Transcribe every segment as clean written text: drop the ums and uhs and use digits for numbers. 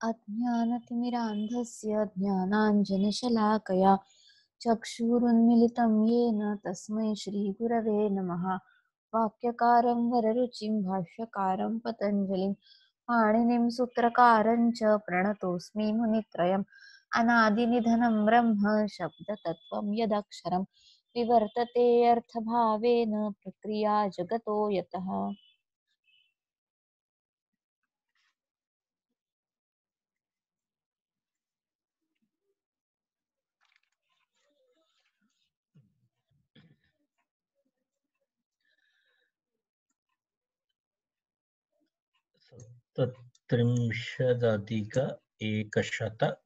अज्ञानतिमिरान्धस्य ज्ञानाञ्जनशलाकया चक्षुरुन्मिलितं येन तस्मै श्रीगुरवे नमः। वाक्यकारं वररुचिं भाष्यकारं पतञ्जलिं पाणिनिं सूत्रकारं च प्रणतोऽस्मि मुनित्रयम्। अनादिनिधनं ब्रह्म शब्दतत्त्वं यदक्षरं विवर्तते अर्थभावेन प्रक्रिया जगतो यतः। त्रिंशदधिक एकशततमकारिका।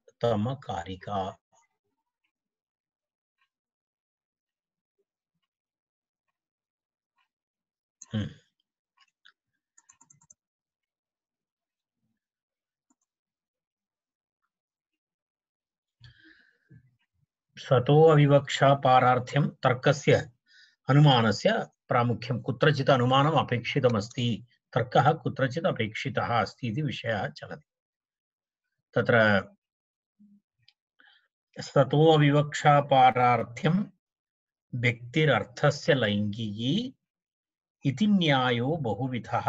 स्वतो अविवक्षा पारार्थ्यं तर्कस्य अनुमानस्य प्रामुख्यं कुत्रचित् अनुमानम् अपेक्षितमस्ति तर्कः कुत्रचित् अपेक्षितः अस्ति इति विषयः चलति। तत्र स्वतो अविवक्षा पारार्थ्यं व्यक्तिरर्थस्य लैङ्गिकी इति न्यायो बहुविधः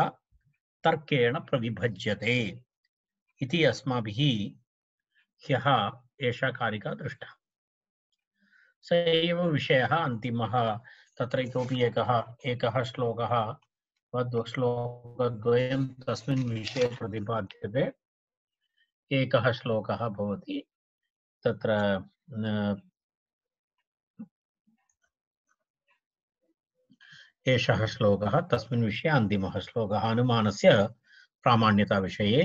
तर्केण प्रविभज्यते इति अस्माभिः ह्यः एषा कारिका दृष्टा। स एव विषयः अन्तिमः। तत्र इतोपि एकः श्लोकः श्लोकद्वयं तस्मिन् विषये प्रतिपाद्यते। एकः श्लोकः भवति तत्र एषः श्लोकः तस्मिन् विषये अन्तिमः श्लोकः। अनुमानस्य प्रामाण्यता विषये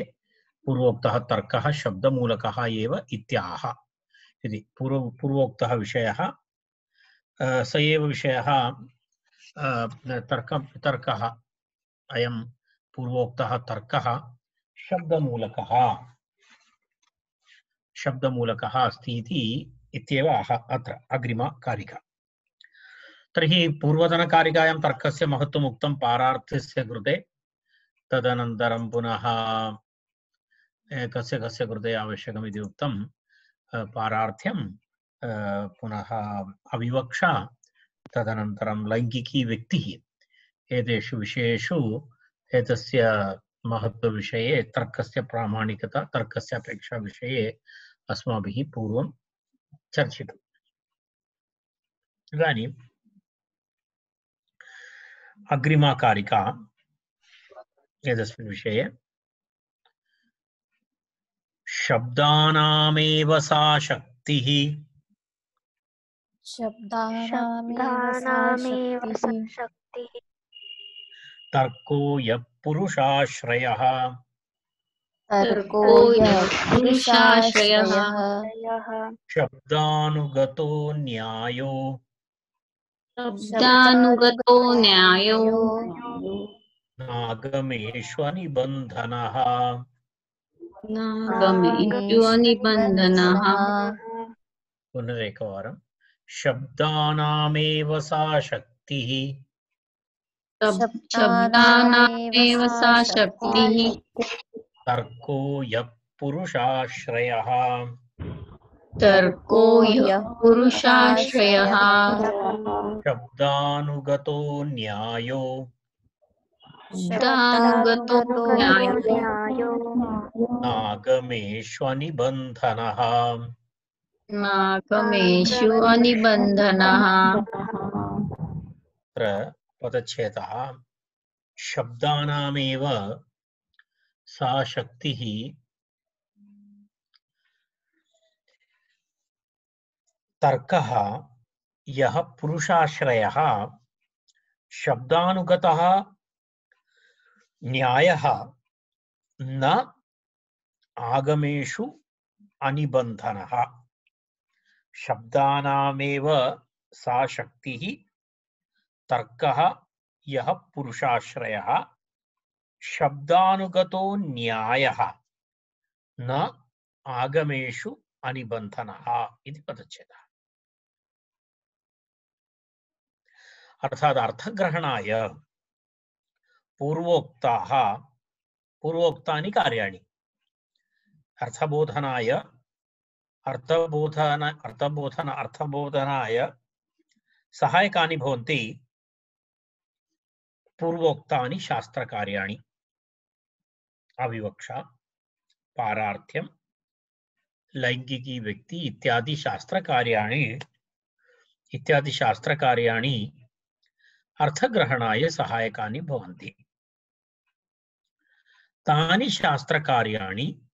पूर्वोक्तः तर्कः शब्दमूलकः एव इत्याह इति पूर्वोक्तः विषयः। स एव विषयः तर्कः अयं पूर्वोक्तः तर्कः शब्दमूलकः अस्ति इत्येव अत्र अग्रिमा कारिका। तर्हि पूर्वतनकारिकायां तर्कस्य महत्त्वम् उक्तं पारार्थस्य कृते। तदनन्तरं पुनः कस्य कृते आवश्यकम् इति उक्तं पारार्थ्यं, पुनः अविवक्षा, तदनन्तरं लैङ्गिकी व्यक्तिः। एतेषु विषयेषु एतस्य महत्त्वविषये तर्कस्य प्रामाणिकता तर्कस्य अपेक्षा विषये अस्माभिः पूर्वं चर्चितम्। इदानीम् अग्रिमा कारिका एतस्मिन् विषये शब्दानामेव सा शक्तिः शब्दानामेव सा शक्तिः तर्को यः पुरुषाश्रयः तर्को यः पुरुषाश्रयः शब्दानुगतो न्यायो नागमेष्वनिबन्धनः। पुनरेकवारं शब्दानामेव सा शक्तिः शब्दानामेव सा शक्तिः तर्को यः पुरुषाश्रयः तर्को यः पुरुषाश्रयः शब्दानुगतो न्यायो शब्दानुगतो न्यायो नागमेष्वनिबन्धनः। नागमेषु अनिबन्धनः। अत्र पदच्छेदः शब्दानामेव सा शक्तिः तर्कः यः पुरुषाश्रयः शब्दानुगतः न्यायः न आगमेषु अनिबन्धनः। शब्दानामेव सा शक्तिः तर्कः यः पुरुषाश्रयः शब्दानुगतो न्यायः न आगमेषु अनिबन्धनः इति पदच्छेदः। अर्थात् अर्थग्रहणाय पूर्वोक्तानि कार्याणि अर्थबोधनाय अर्थबोधनाय सहायकानि भवन्ति पूर्वोक्तानि शास्त्रकार्याणि। अविवक्षा, पारार्थ्यम, लैंगिकी व्यक्ति इत्यादि शास्त्रकार्याणि अर्थग्रहणाय सहायकानि भवन्ति। तानि शास्त्रकार्याणि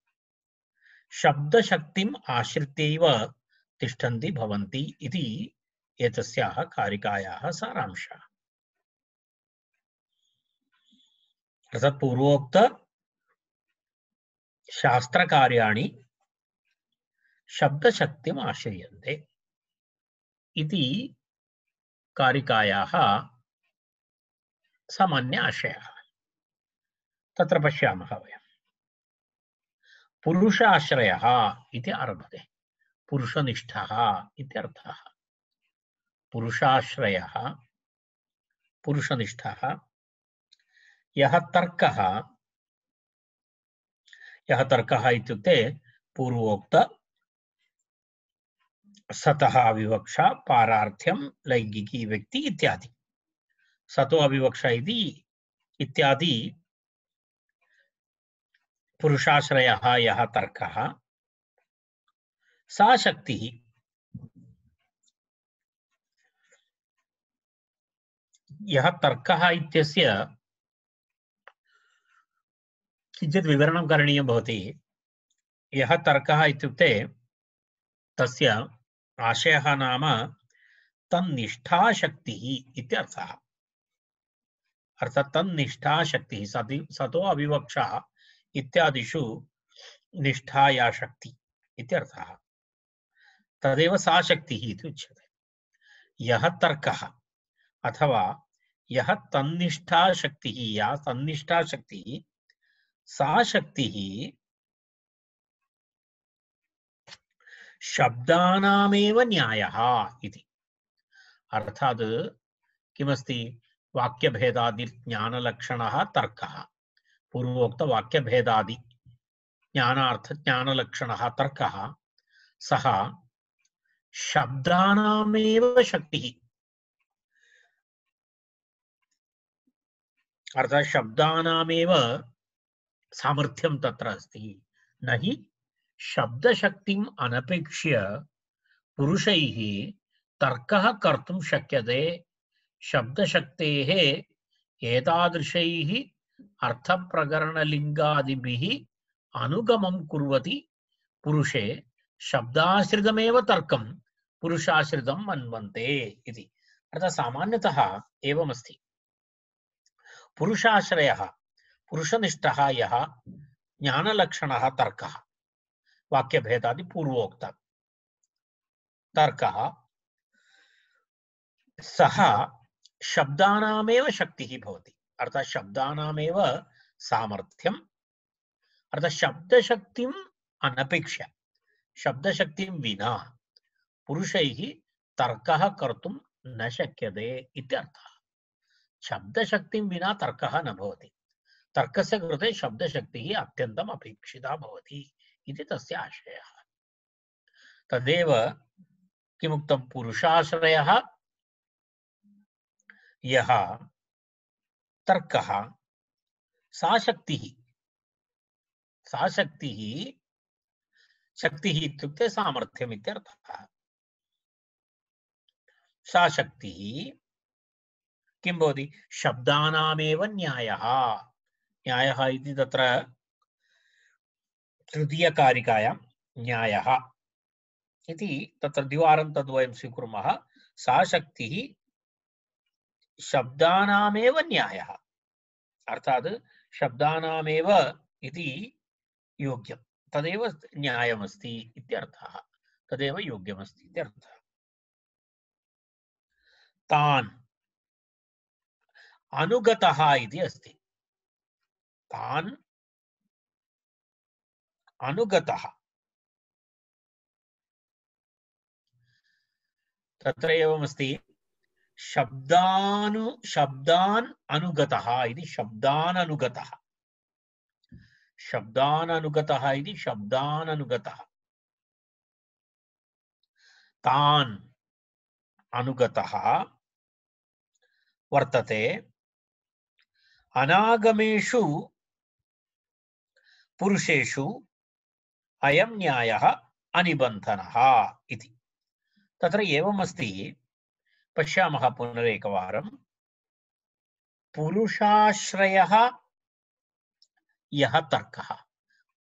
शब्दशक्तिम् आश्रित्यैव तिष्ठन्ति भवन्ति इति एतस्याः कारिकायाः सारांशः। अर्थात् पूर्वोक्त शास्त्रकार्याणि शब्दशक्तिम् आश्रियन्ते इति कारिकायाः सामान्य आशयः। तत्र पश्यामः वयं पुरुषाश्रयः इति आरभते। पुरुषनिष्ठः इत्यर्थः। पुरुषाश्रयः, पुरुषनिष्ठः, यः तर्कः इत्युक्ते पूर्वोक्त सतः अविवक्षा, पारार्थ्यम, लैंगिकी व्यक्ति इत्यादि। सतो अविवक्षा इत्यादि पुरुषाश्रयः यः तर्कः, सा शक्तिः। यः तर्कः इत्यस्य किञ्चित् विवरणं करणीयं भवति। यः तर्कः इत्युक्ते तस्य आशयः नाम तन्निष्ठाशक्तिः इत्यर्थः। अर्थात् तन्निष्ठाशक्तिः, सतो अविवक्षा इत्यादिषु निष्ठा या शक्ति इत्यर्थः। तदेव सा शक्तिः इति उच्यते। यः तर्कः अथवा यः तन्निष्ठाशक्तिः, या तन्निष्ठाशक्तिः, सा शक्तिः शब्दानामेव न्यायः इति। अर्थात् किमस्ति? वाक्यभेदादि ज्ञानलक्षणः तर्कः। पूर्वोक्त वाक्यभेदादि ज्ञानार्थ ज्ञानलक्षणः तर्कः। सः शब्दानामेव शक्तिः। अर्थात् शब्दानामेव सामर्थ्यं तत्र अस्ति। न हि शब्दशक्तिम् अनपेक्ष्य पुरुषैः तर्कः कर्तुं शक्यते। शब्दशक्तेः एतादृशैः अर्थप्रकरणलिङ्गादिभिः अनुगमं कुर्वति पुरुषे शब्दाश्रितमेव तर्कं पुरुषाश्रितं मन्वन्ते इति। अर्थात् सामान्यतः एवमस्ति। पुरुषाश्रयः, पुरुषनिष्ठः यः ज्ञानलक्षणः तर्कः, वाक्यभेदादि पूर्वोक्त तर्कः, सः शब्दानामेव शक्तिः भवति। अर्थात् शब्दानामेव सामर्थ्यम्। अर्थात् शब्दशक्तिम् अनपेक्ष्य, शब्दशक्तिं विना पुरुषैः तर्कः कर्तुं न शक्यते इत्यर्थः। शब्दशक्तिं विना तर्कः न भवति। तर्कस्य कृते शब्दशक्तिः अत्यन्तम् अपेक्षिता भवति इति तस्य आशयः। तदेव किमुक्तं? पुरुषाश्रयः यः तर्कः, सा शक्तिः। सा शक्तिः, शक्तिः इत्युक्ते सामर्थ्यम् इत्यर्थः। सा शक्तिः किं भवति? शब्दानामेव न्यायः। न्यायः इति तत्र तृतीयकारिकायां न्यायः इति तत्र द्विवारं तद्वयं स्वीकुर्मः। सा शक्तिः शब्दानामेव न्यायः। अर्थात् शब्दानामेव इति योग्यं, तदेव न्यायमस्ति इत्यर्थः। तदेव योग्यमस्ति इत्यर्थः। तान् अनुगतः इति अस्ति। तान् अनुगतः, तत्र एवमस्ति। शब्दान् अनुगतः इति। शब्दान् अनुगतः, शब्दाननुगतः इति शब्दाननुगतः तान् अनुगतः वर्तते अनागमेषु पुरुषेषु अयं न्यायः अनिबन्धनः इति। तत्र एवमस्ति, पश्यामः पुनरेकवारं। पुरुषाश्रयः यः तर्कः,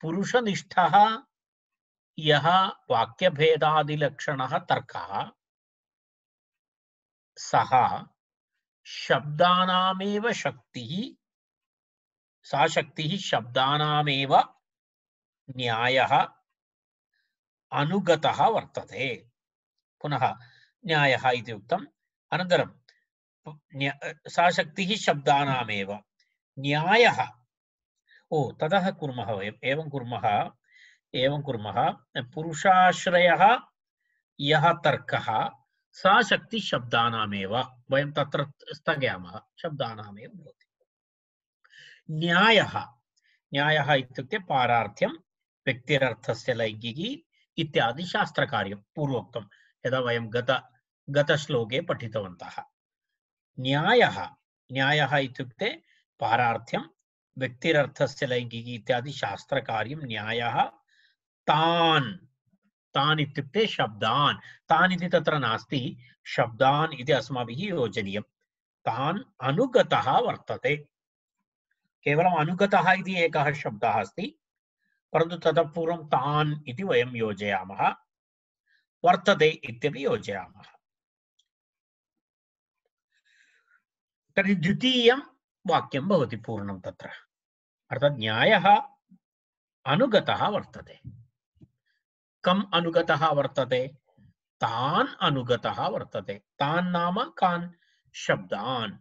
पुरुषनिष्ठः यः वाक्यभेदादिलक्षणः तर्कः, सः शब्दानामेव शक्तिः, सा शक्तिः शब्दानामेव न्यायः अनुगतः वर्तते। पुनः न्यायः इति उक्तम्। अनन्तरं सा शक्तिः शब्दानामेव न्यायः। ततः कुर्मः वयम् एवं कुर्मः पुरुषाश्रयः यः तर्कः सा शक्ति शब्दानामेव, वयं तत्र स्थगयामः, शब्दानामेव भवति। न्यायः इत्युक्ते पारार्थ्यं, व्यक्तिरर्थस्य लैङ्गिकी इत्यादि शास्त्रकार्यं पूर्वोक्तं यदा वयं गतश्लोके पठितवन्तः। न्यायः इत्युक्ते पारार्थ्यं, व्यक्तिरर्थस्य लैङ्गिकी इत्यादि शास्त्रकार्यं न्यायः। तान् इत्युक्ते शब्दान्, तान् इति तत्र नास्ति, शब्दान् इति अस्माभिः योजनीयं। तान् अनुगतः वर्तते। केवलम् अनुगतः इति एकः शब्दः अस्ति, परन्तु ततः पूर्वं तान् इति वयं योजयामः, वर्तते इत्यपि योजयामः। तर्हि द्वितीयं वाक्यं भवति पूर्णं तत्र, अर्थात् न्यायः अनुगतः वर्तते। कम् अनुगतः वर्तते? तान् अनुगतः वर्तते। तान् नाम कान्? शब्दान्।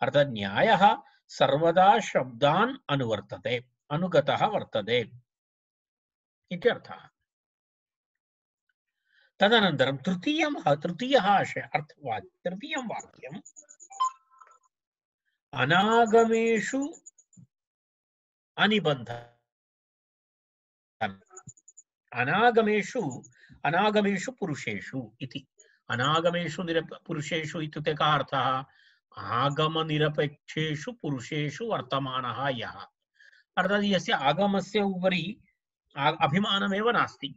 अर्थात् न्यायः सर्वदा शब्दान् अनुवर्तते, अनुगतः वर्तते इति अर्थः। तदनन्तरं तृतीयं वाक्यम् अनागमेषु अनिबन्धनम्। अनागमेषु पुरुषेषु इति। अनागमेषु पुरुषेषु इत्युक्ते कः अर्थः? आगमनिरपेक्षेषु पुरुषेषु वर्तमानः यः, अर्थात् यस्य आगमस्य उपरि अभिमानमेव नास्ति,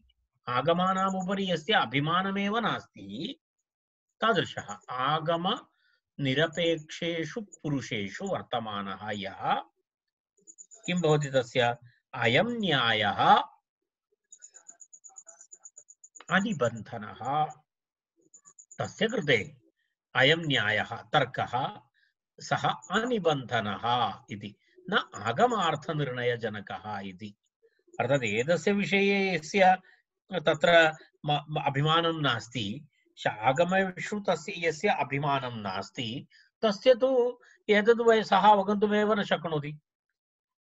आगमानाम् उपरि यस्य अभिमानमेव नास्ति, तादृशः आगमनिरपेक्षेषु पुरुषेषु वर्तमानः यः किं भवति? तस्य अयं न्यायः अनिबन्धनः। तस्य कृते अयं न्यायः तर्कः सः अनिबन्धनः इति, न आगमार्थनिर्णयजनकः इति। अर्थात् एतस्य विषये यस्य तत्र अभिमानं नास्ति, आगमेषु तस्य यस्य अभिमानं नास्ति, तस्य तु एतद् सः अवगन्तुमेव न शक्नोति।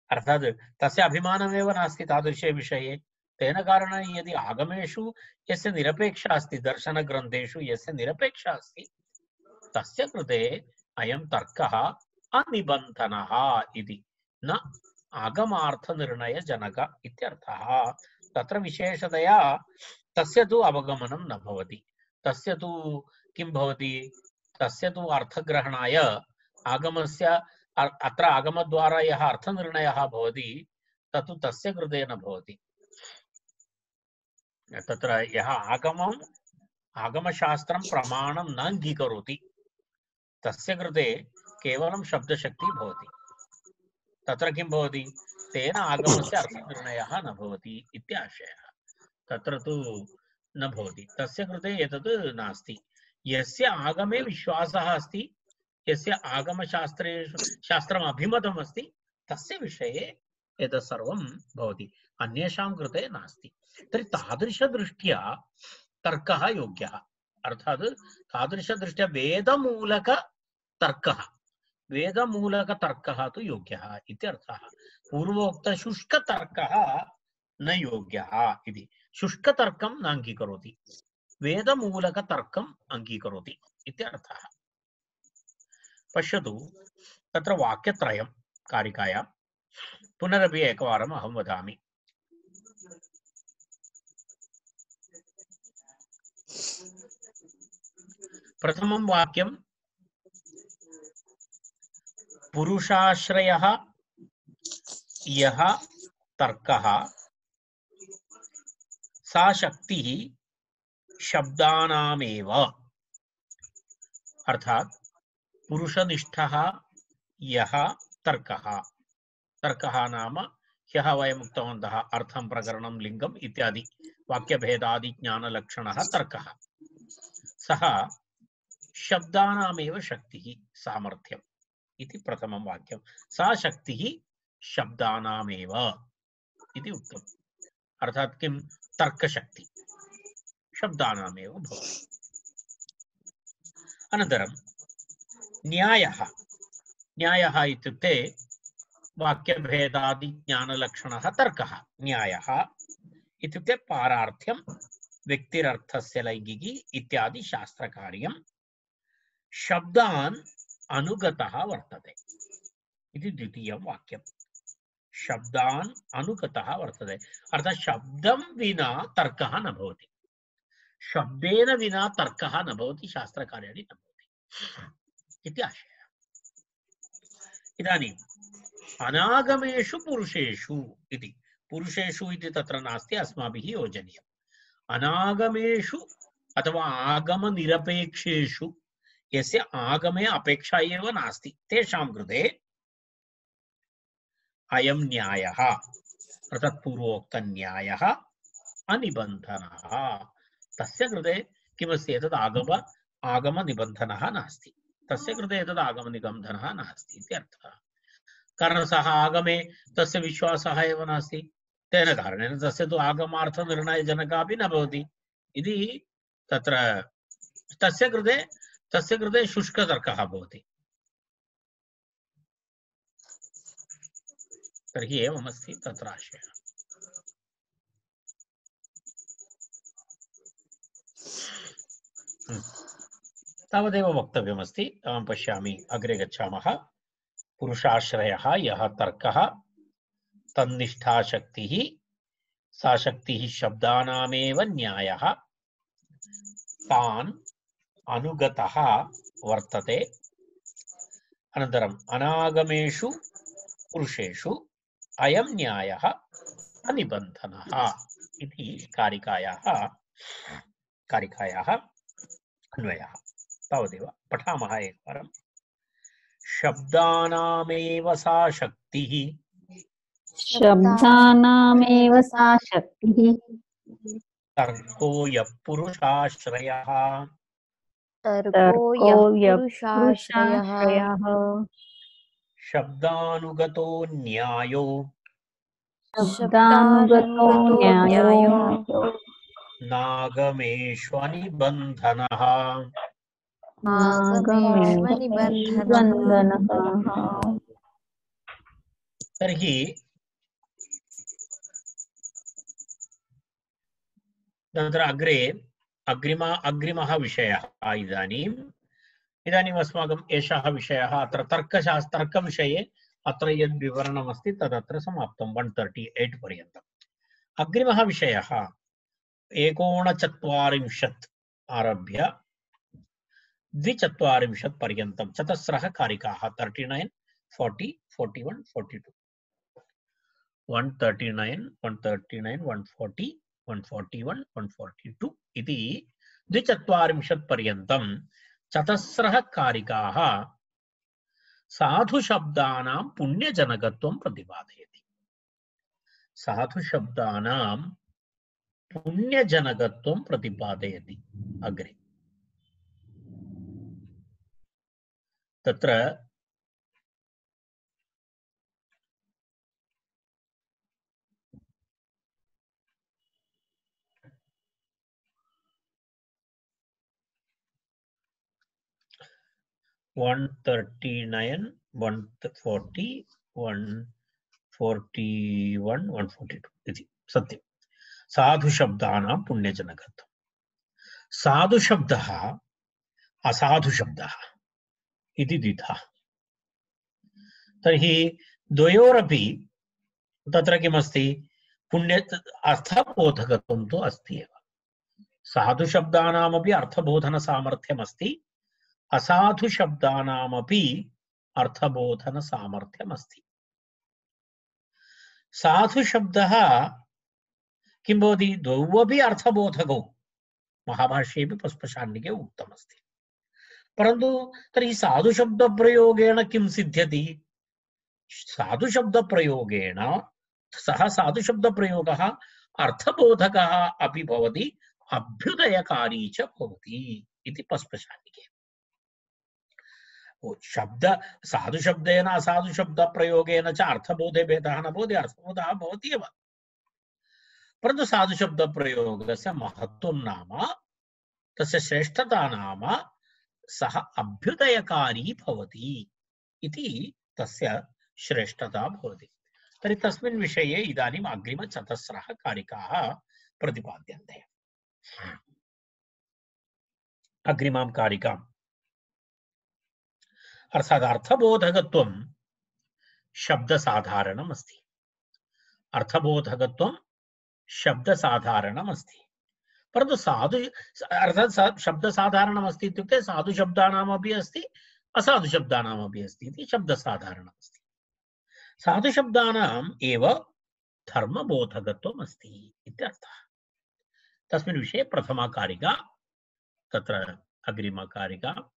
अर्थात् तस्य अभिमानमेव नास्ति तादृशे विषये। तेन कारणेन यदि आगमेषु यस्य निरपेक्षा अस्ति, दर्शनग्रन्थेषु यस्य निरपेक्षा अस्ति, तस्य कृते अयं तर्कः अनिबन्धनः इति, न आगमार्थनिर्णयजनक इत्यर्थः। तत्र विशेषतया तस्य तु अवगमनं न भवति। तस्य तु किं भवति? तस्य तु अर्थग्रहणाय आगमस्य अत्र आगमद्वारा यः अर्थनिर्णयः भवति तत्तु तस्य कृते न भवति। तत्र यः आगमशास्त्रं प्रमाणं न अङ्गीकरोति, तस्य कृते केवलं शब्दशक्तिः भवति। तत्र किं भवति? तेन आगमस्य अर्थनिर्णयः न भवति इत्याशयः। तत्र तु न भवति, तस्य कृते एतत् नास्ति। यस्य आगमे विश्वासः अस्ति, यस्य शास्त्रम् अभिमतम् अस्ति, तस्य विषये एतत् सर्वं भवति, अन्येषां कृते नास्ति। तर्हि तादृशदृष्ट्या तर्कः योग्यः, अर्थात् तादृशदृष्ट्या वेदमूलकतर्कः तु योग्यः इत्यर्थः। पूर्वोक्तशुष्कतर्कः न योग्यः इति। शुष्कतर्कं न अङ्गीकरोति, वेदमूलकतर्कम् अङ्गीकरोति इत्यर्थः। पश्यतु, तत्र वाक्यत्रयं कारिकायां पुनरपि एकवारम् अहं वदामि। प्रथमं वाक्यं पुरुषाश्रयः यः तर्कः सा शक्तिः शब्दानामेव, अर्थात पुरुषनिष्ठः यः तर्कः, तर्कः नाम ह्यः वयम् उक्तवन्तः अर्थं प्रकरणं लिङ्गम् इत्यादि वाक्यभेदादि ज्ञानलक्षणः तर्कः, सः शब्दानामेव शक्तिः सामर्थ्यम् इति प्रथमं वाक्यं। सा शक्तिः शब्दानामेव इति उक्तम्, अर्थात किं तर्कशक्ति शब्दानामेव भवति। अनन्तरं न्यायः, न्यायः इत्युक्ते वाक्यभेदादि ज्ञानलक्षणः तर्कः। न्यायः इत्युक्ते पारार्थ्यं व्यक्तिरर्थस्य लैङ्गिकी इत्यादि शास्त्रकार्यं शब्दान् अनुगतः वर्तते इति द्वितीयं वाक्यं। शब्दान् अनुगतः वर्तते अर्थात् शब्दं विना तर्कः न भवति, शब्देन विना तर्कः न भवति, शास्त्रकार्याणि न भवति इति आशयः। इदानीम् अनागमेषु पुरुषेषु इति, पुरुषेषु इति तत्र नास्ति, अस्माभिः योजनीयम्। अनागमेषु अथवा आगमनिरपेक्षेषु यस्य आगमे अपेक्षा एव नास्ति तेषां कृते अयं न्यायः अर्थात् पूर्वोक्तन्यायः अनिबन्धनः, तस्य कृते किमस्ति एतद् आगमनिबन्धनः नास्ति, तस्य कृते एतद् आगमनिबन्धनः नास्ति इति अर्थः। कारणं सः आगमे तस्य विश्वासः एव नास्ति, तेन कारणेन तस्य तु आगमार्थनिर्णयजनकः अपि न भवति इति तत्र तस्य कृते शुष्कतर्कः भवति। तर्हि एवमस्ति तत्र आशयः। तावदेव वक्तव्यमस्ति। अहं पश्यामि, अग्रे गच्छामः। पुरुषाश्रयः यः तर्कः तन्निष्ठा शक्तिः सा शक्तिः शब्दानामेव न्यायः तान् अनुगतः वर्तते। अनन्तरम् अनागमेषु पुरुषेषु अयं न्यायः अनिबन्धनः इति कारिकायाः अन्वयः। तावदेव पठामः एकवारम्। शब्दानामेव सा शक्तिः, शब्दानामेव सा शक्तिः तर्को यः पुरुषाश्रयः, तर्को यः पुरुषाश्रयः शब्दानुगतो न्यायो शब्दानुगतो न्यायो नागमेष्वनिबन्धनः। नागमेष्वनिबन्धनः। तर्हि तत्र अग्रिमः विषयः इदानीम् अस्माकम् एषः विषयः अत्र तर्कविषये अत्र यद् विवरणमस्ति तदत्र समाप्तं 138 पर्यन्तम्। अग्रिमः विषयः 39 आरभ्य 240 पर्यन्तं चतस्रः कारिकाः 39, 40, 41, 42 139, 139, 140, 141, 142 इति 240 पर्यन्तं चतस्रः कारिकाः साधुशब्दानां पुण्यजनकत्वं प्रतिपादयति। साधुशब्दानां पुण्यजनकत्वं प्रतिपादयति। अग्रे तत्र वन 39, 140, 141, 142 इति सत्यं। साधुशब्दानां पुण्यजनकत्वं। साधुशब्दः असाधुशब्दः इति द्विधा। तर्हि द्वयोरपि तत्र किमस्ति पुण्य अर्थबोधकत्वं तु अस्ति एव। साधुशब्दानामपि अर्थबोधनसामर्थ्यमस्ति, असाधुशब्दानामपि अर्थबोधनसामर्थ्यमस्ति। साधुशब्दः किं भवति, द्वौ अपि अर्थबोधकौ महाभाष्येपि पुष्पशाण्डिके उक्तमस्ति। परन्तु तर्हि साधुशब्दप्रयोगेण किं सिद्ध्यति? साधुशब्दप्रयोगेण सः साधुशब्दप्रयोगः अर्थबोधकः अपि भवति, अभ्युदयकारी च भवति इति पुष्पशाण्डिके। शब्द साधुशब्देन असाधुशब्दप्रयोगेन च अर्थबोधे भेदः न भवति, अर्थबोधः भवति एव। परन्तु साधुशब्दप्रयोगस्य महत्त्वं नाम, तस्य श्रेष्ठता नाम सः अभ्युदयकारी भवति इति तस्य श्रेष्ठता भवति। तर्हि तस्मिन् विषये इदानीम् अग्रिमचतस्रः कारिकाः प्रतिपाद्यन्ते। अग्रिमां कारिकाम् अर्थात् अर्थबोधकत्वं शब्दसाधारणम् अस्ति। अर्थबोधकत्वं शब्दसाधारणम् अस्ति, परन्तु साधु अर्थात् शब्दसाधारणम् अस्ति इत्युक्ते साधुशब्दानामपि अस्ति, असाधुशब्दानामपि अस्ति इति शब्दसाधारणम् अस्ति। साधुशब्दानाम् एव धर्मबोधकत्वम् अस्ति इत्यर्थः। तस्मिन् विषये प्रथमा कारिका, तत्र अग्रिमा कारिका,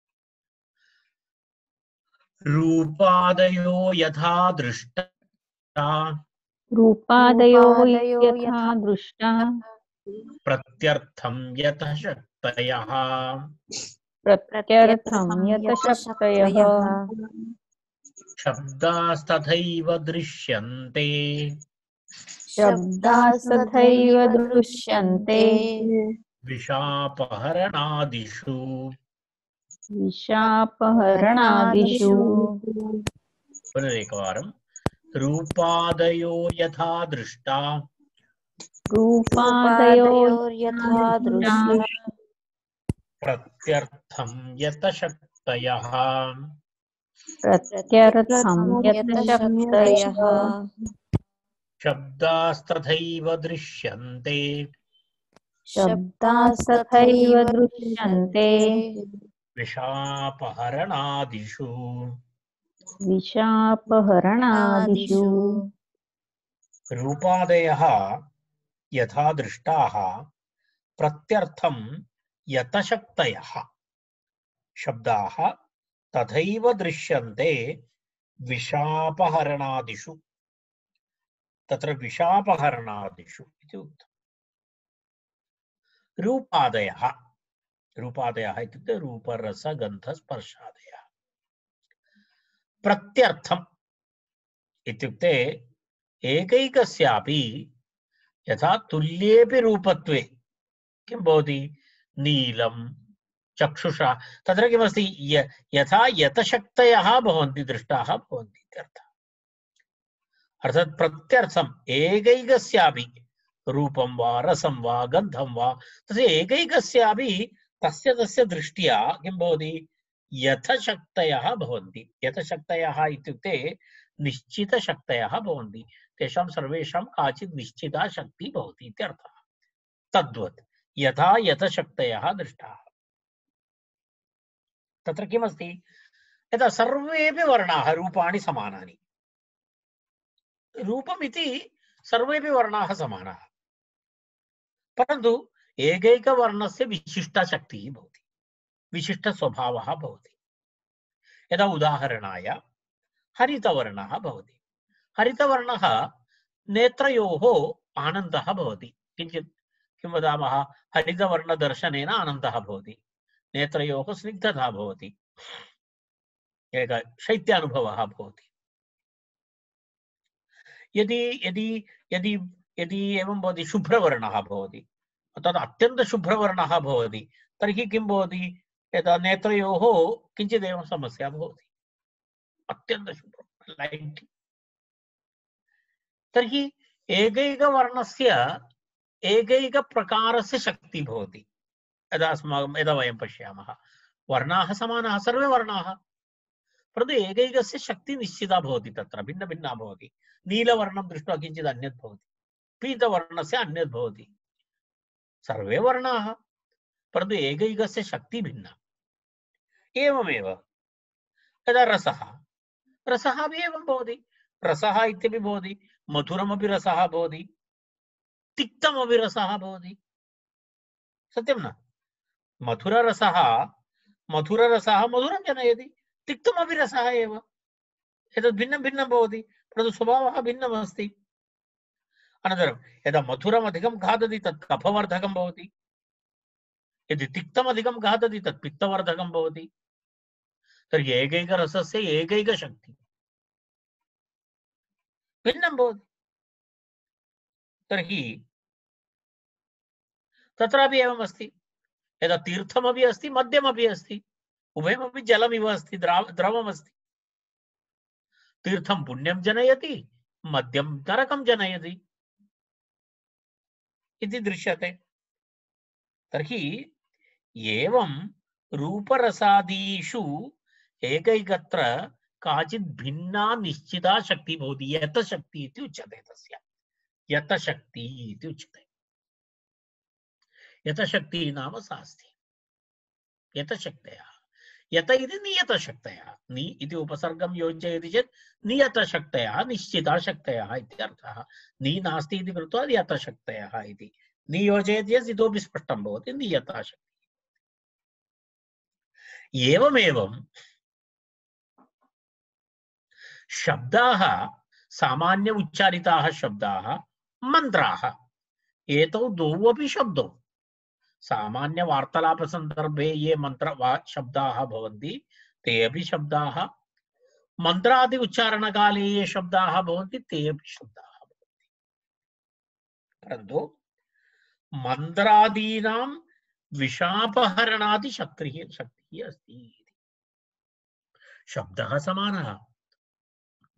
रूपादयो यथा दृष्टा, रूपादयो यथा दृष्टा, प्रत्यर्थं यतः शक्तयः, प्रत्यर्थं यतशक्तयः, शब्दास्तथैव दृश्यन्ते, शब्दास्तथैव दृश्यन्ते, विशापहरणादिषु, विशापहरणादिषु। पुनरेकवारं, रूपादयो यथा दृष्टा, रूपादयो यथा दृष्टा, प्रत्यर्थं यतशक्तयः, प्रत्यर्थं यतशक्तयः, शब्दास्तथैव दृश्यन्ते, शब्दास्तथैव दृश्यन्ते, विशापहरणादिषु, विशापहरणादिषु। रूपादयः यथा दृष्टाः, प्रत्यर्थं यतशक्तयः, शब्दाः तथैव दृश्यन्ते, विशापहरणादिषु। तत्र विशापहरणादिषु इति उक्तम्। रूपादयः, रूपादयः इत्युक्ते रूपरसगन्धस्पर्शादयः। प्रत्यर्थम् इत्युक्ते एकैकस्यापि यथा तुल्येपि रूपत्वे किं भवति, नीलं चक्षुषा, तत्र किमस्ति, यथा यतशक्तयः भवन्ति दृष्टाः भवन्ति इत्यर्थः। अर्थात् प्रत्यर्थम् एकैकस्यापि रूपं वा रसं वा गन्धं वा तस्य एकैकस्यापि तस्य तस्य दृष्ट्या किं भवति, यथशक्तयः भवन्ति। यथशक्तयः इत्युक्ते निश्चितशक्तयः भवन्ति, तेषां सर्वेषां काचित् निश्चिता शक्तिः भवति इत्यर्थः। तद्वत् यथा यथशक्तयः दृष्टाः। तत्र किमस्ति, यथा सर्वेपि वर्णाः रूपाणि समानानि, रूपमिति सर्वेपि वर्णाः समानाः, परन्तु एकैकवर्णस्य विशिष्टशक्तिः भवति, विशिष्टस्वभावः भवति। यदा उदाहरणाय हरितवर्णः भवति, हरितवर्णः नेत्रयोः आनन्दः भवति, किञ्चित् किं वदामः, हरितवर्णदर्शनेन आनन्दः भवति, नेत्रयोः स्निग्धता भवति, एक शैत्यानुभवः भवति। यदि यदि यदि यदि एवं भवति, शुभ्रवर्णः भवति, तद् अत्यन्तशुभ्रवर्णः भवति, तर्हि किं भवति, यदा नेत्रयोः किञ्चित् एवं समस्या भवति, अत्यन्तशुभ्रं लैट्। तर्हि एकैकवर्णस्य एकैकप्रकारस्य शक्तिः भवति। यदा वयं पश्यामः, वर्णाः समानाः, सर्वे वर्णाः, परन्तु एकैकस्य शक्ति निश्चिता भवति, तत्र भिन्न भिन्ना भवति। नीलवर्णं दृष्ट्वा किञ्चित् अन्यत् भवति, पीतवर्णस्य अन्यत् भवति। सर्वे वर्णाः, परन्तु एकैकस्य शक्ति भिन्ना। एवमेव यदा रसः रसः अपि एवं भवति। रसः इत्यपि भवति, मधुरमपि रसः भवति, तिक्तमपि रसः भवति। सत्यं न? मधुररसः मधुरं जनयति, तिक्तमपि रसः एव। एतद् भिन्नं भिन्नं भवति, परन्तु स्वभावः भिन्नमस्ति। अनन्तरं यदा मधुरम् अधिकं खादति तत् कफवर्धकं भवति, यदि तिक्तम् अधिकं खादति तत् पित्तवर्धकं भवति। तर्हि एकैकरसस्य एकैकशक्तिः भिन्नं भवति। तर्हि तत्रापि एवम् अस्ति। यदा तीर्थमपि अस्ति, मद्यमपि अस्ति, उभयमपि जलमिव अस्ति, द्रवमस्ति। तीर्थं पुण्यं जनयति, मद्यं नरकं जनयति इति दृश्यते। तर्हि एवं रूपरसादीषु एकैकत्र काचित् भिन्ना निश्चिता शक्ति भवति, यतशक्ति इति उच्यते। तस्य यतशक्ति इति उच्यते। यतशक्ति नाम सा अस्ति यतशक्तयः। यत इति नियतशक्तयः, नि इति उपसर्गं योजयति चेत् नियतशक्तयः, निश्चिताशक्तयः इति अर्थः। नि नास्ति इति कृत्वा यतशक्तयः इति नियोजयति चेत् इतोपि स्पष्टं भवति, नियताशक्तिः। एवमेवं शब्दाः, सामान्य उच्चारिताः शब्दाः, मन्त्राः, एतौ द्वौ अपि शब्दौ सामान्य वार्तालाप संदर्भे ये मंत्र शब्दाः भवन्ति ते अपि शब्दाः, मन्त्रादि उच्चारण काले ये शब्दाः भवन्ति ते अपि शब्दाः भवन्ति। परन्तु मन्त्रादीनां विषापहरणादि शक्तिः अस्ति। शब्दः समानः,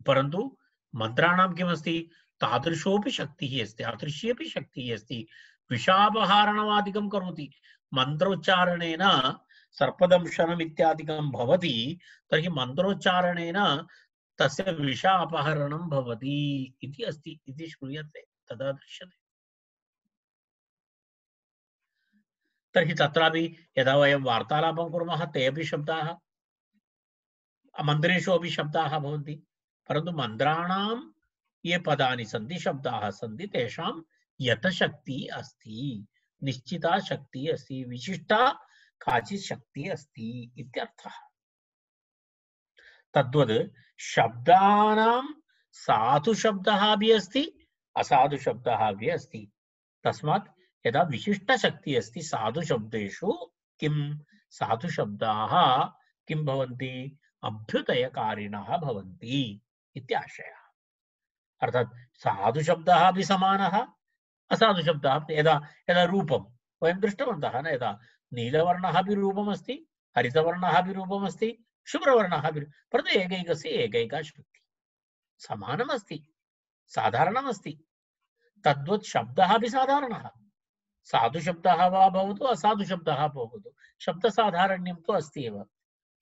परन्तु मन्त्राणां किमस्ति, तादृशोऽपि शक्तिः अस्ति, तादृशी अपि शक्तिः अस्ति। विषापहारणवादिकं करोति, मन्त्रोच्चारणेन सर्पदंशनम् इत्यादिकं भवति, तर्हि मन्त्रोच्चारणेन तस्य विषापहरणं भवति इति अस्ति, इति श्रूयते, तदा दृश्यते। तर्हि तत्रापि यदा वयं वार्तालापं कुर्मः ते अपि शब्दाः, मन्त्रेषु अपि शब्दाः भवन्ति, परन्तु मन्त्राणां ये पदानि सन्ति, शब्दाः सन्ति, तेषां यतशक्ति अस्ति, निश्चिता शक्ति अस्ति, विशिष्टा काचित् शक्ति अस्ति इत्यर्थः। तद्वद् शब्दानां साधु शब्दः अपि अस्ति, असाधु शब्दः अपि अस्ति। तस्मात् यदा विशिष्ट शक्ति अस्ति साधु शब्देषु, किं साधु शब्दाः किं भवन्ति, अभ्युदयकारिणः भवन्ति इत्याशयः। अर्थात् साधु शब्दः अपि समानः, असाधु शब्दः। यदा यदा रूपं वयं दृष्टवन्तः न, यदा नीलवर्णः अपि रूपमस्ति, हरितवर्णः अपि रूपमस्ति, शुभ्रवर्णः अपि, परन्तु एकैकस्य एकैका शक्तिः समानमस्ति, साधारणमस्ति। तद्वत् शब्दः अपि साधारणः, साधु शब्दः वा भवतु, असाधु शब्दः भवतु, शब्दसाधारण्यं तु अस्ति एव,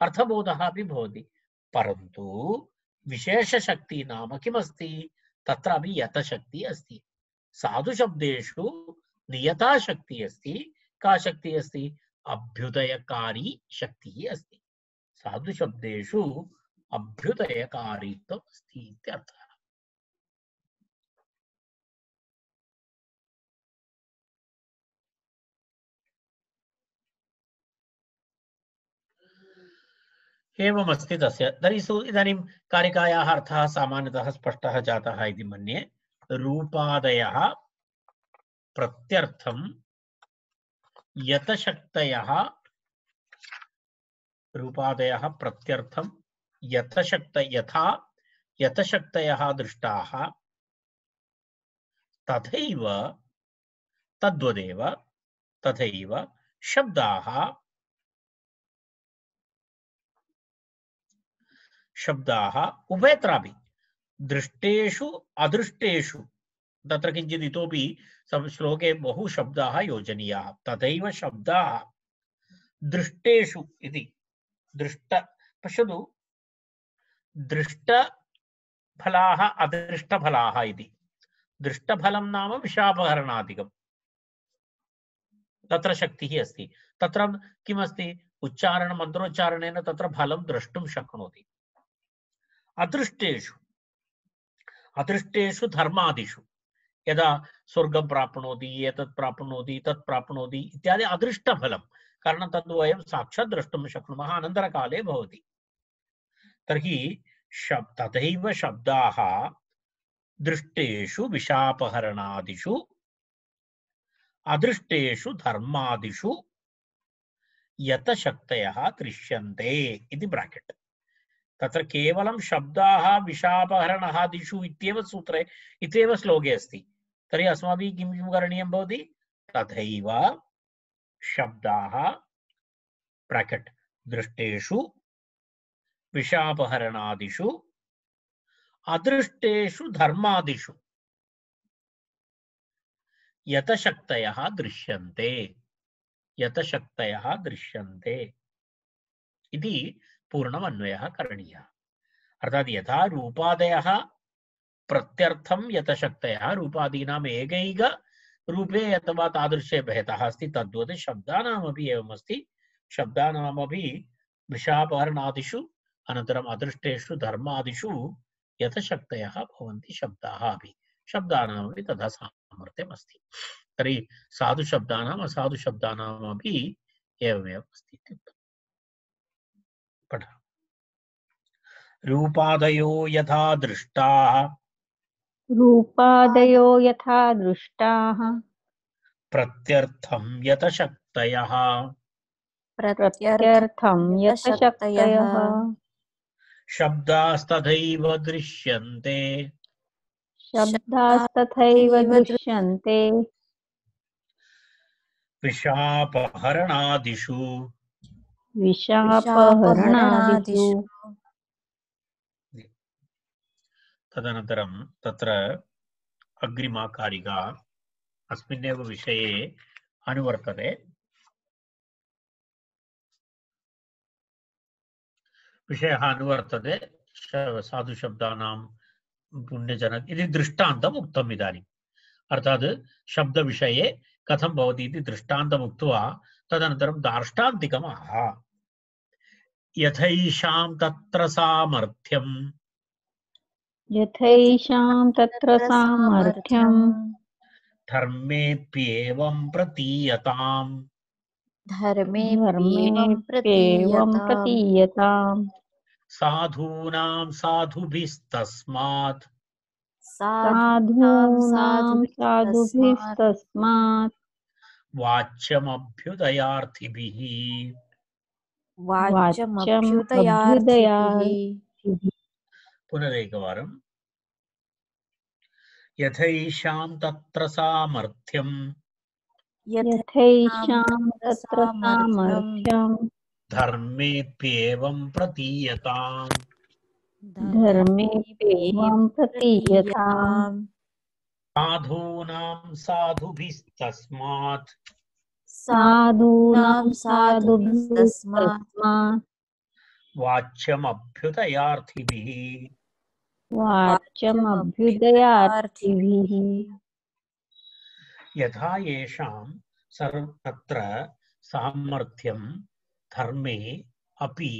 अर्थबोधः अपि भवति। परन्तु विशेषशक्तिः नाम किमस्ति, तत्रापि यतशक्ति अस्ति। साधु शब्देषु नियता शक्ति अस्ति। का शक्ति अस्ति, अभ्युदयकारी शक्तिः अस्ति। साधु शब्देषु अभ्युदयकारित्वम् अस्ति इत्यर्थः। एवमस्ति तस्य। तर्हि इदानीं कारिकायाः अर्थः सामान्यतः स्पष्टः जातः इति मन्ये। रूपादयः प्रत्यर्थं यतशक्तयः, रूपादयः प्रत्यर्थं यथा यतशक्तयः दृष्टाः, तथैव तद्वदेव तथैव शब्दाः उभयत्रापि दृष्टेषु अदृष्टेषु, तत्र किञ्चित् इतोपि श्लोके बहु शब्दाः योजनीयाः। तथैव शब्दाः दृष्टेषु इति, दृष्ट पश्यतु, दृष्टफलाः अदृष्टफलाः इति। दृष्टफलं नाम विषापहरणादिकम्, तत्र शक्तिः अस्ति। तत्र किमस्ति, उच्चारण मन्त्रोच्चारणेन तत्र फलं द्रष्टुं शक्नोति। अदृष्टेषु अदृष्टेषु धर्मादिषु यदा स्वर्गं प्राप्नोति, एतत् प्राप्नोति, तत् प्राप्नोति इत्यादि अदृष्टफलं, कारणं तद् वयं साक्षात् द्रष्टुं शक्नुमः, अनन्तरकाले भवति। तर्हि तथैव शब्दाः दृष्टेषु विषापहरणादिषु अदृष्टेषु धर्मादिषु यतशक्तयः दृश्यन्ते इति ब्राकेट्। तत्र केवलं शब्दाः विषापहरणादिषु इत्येव सूत्रे इत्येव श्लोके अस्ति। तर्हि अस्माभिः किं किं करणीयं भवति, तथैव शब्दाः ब्राकेट् दृष्टेषु विषापहरणादिषु अदृष्टेषु धर्मादिषु यतशक्तयः दृश्यन्ते, यतशक्तयः दृश्यन्ते इति पूर्णमन्वयः करणीयः। अर्थात् यथा रूपादयः प्रत्यर्थं यतशक्तयः, रूपादीनाम् एकैक रूपे अथवा तादृशे भेदः अस्ति, तद्वत् शब्दानामपि एवमस्ति। शब्दानामपि विषापहरणादिषु अनन्तरम् अदृष्टेषु धर्मादिषु यतशक्तयः भवन्ति शब्दाः अपि। शब्दानामपि तथा सामर्थ्यम् अस्ति। तर्हि साधुशब्दानाम् असाधुशब्दानामपि एवमेव अस्ति इत्युक्तम्। पठ। रूपादयो यथा दृष्टाः, रूपादयो यथा दृष्टाः, प्रत्यर्थं यतशक्तयः, प्रत्यर्थं यतशक्तयः, शब्दास्तथैव दृश्यन्ते, शब्दास्तथैव दृश्यन्ते, विषापहरणादिषु विषापहरणादिषु। तदनन्तरं तत्र अग्रिमा कारिका अस्मिन्नेव विषये अनुवर्तते। विषयः अनुवर्तते साधुशब्दानां पुण्यजनक इति दृष्टान्तम् उक्तम् इदानीम्। अर्थात् शब्दविषये कथं भवति इति दृष्टान्तम् उक्त्वा तदनन्तरं दार्ष्टान्तिकम् आह। यथैषां तत्र सामर्थ्यं, यथैषां तत्र सामर्थ्यं, धर्मेऽप्येवं प्रतीयताम्, धर्मेऽप्येवं प्रतीयताम्, साधूनां साधुभिस्तस्मात्, साधूनां साधुभिस्तस्मात्, वाच्यमभ्युदयार्थिभिः। वाच्यमभ्युदयार्थिभिः। पुनरेकवारम्। यथैषां तत्र सामर्थ्यं, यथैषां तत्र सामर्थ्यं, धर्मेऽप्येवं प्रतीयताम्, धर्मेऽप्येवं प्रतीयताम्, साधूनां साधुभिस्तस्मात्, साधूनां साधुभिस्तस्मात्, वाच्यमभ्युदयार्थिभिः। वाच्यमभ्युदयार्थिभिः। यथा येषां तत्र सामर्थ्यं धर्मे अपि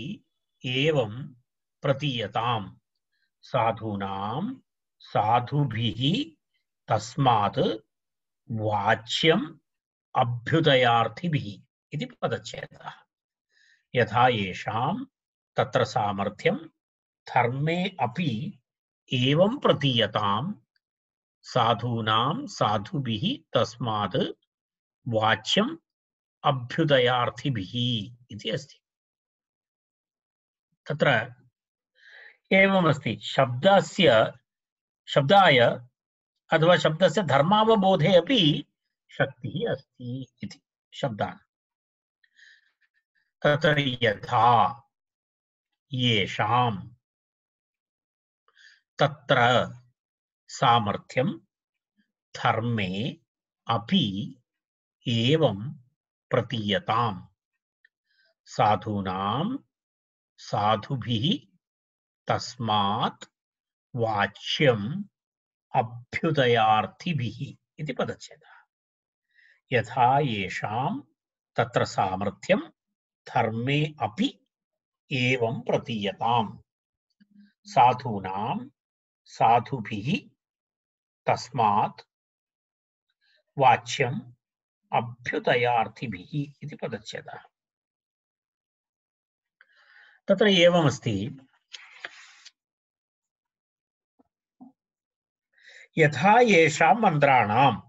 एवं प्रतीयताम्, साधूनां साधुभिः तस्मात् वाच्यम् अभ्युदयार्थिभिः इति पदच्छेदः। यथा येषां तत्र सामर्थ्यं धर्मे अपि एवं प्रतीयताम्, साधूनां साधुभिः तस्मात् वाच्यम् अभ्युदयार्थिभिः इति अस्ति। तत्र एवमस्ति, शब्दाय अथवा शब्दस्य धर्मावबोधे अपि शक्तिः अस्ति इति शब्दान्। तत्र यथा येषां तत्र सामर्थ्यं धर्मे अपि एवं प्रतीयताम्, साधूनां साधुभिः तस्मात् वाच्यम् अभ्युदयार्थिभिः इति पदच्छेदः। यथा येषां तत्र सामर्थ्यं धर्मे अपि एवं प्रतीयताम् साधूनां साधुभिः तस्मात् वाच्यम् अभ्युदयार्थिभिः इति पदच्छेदः। तत्र एवमस्ति, यथा येषां मन्त्राणां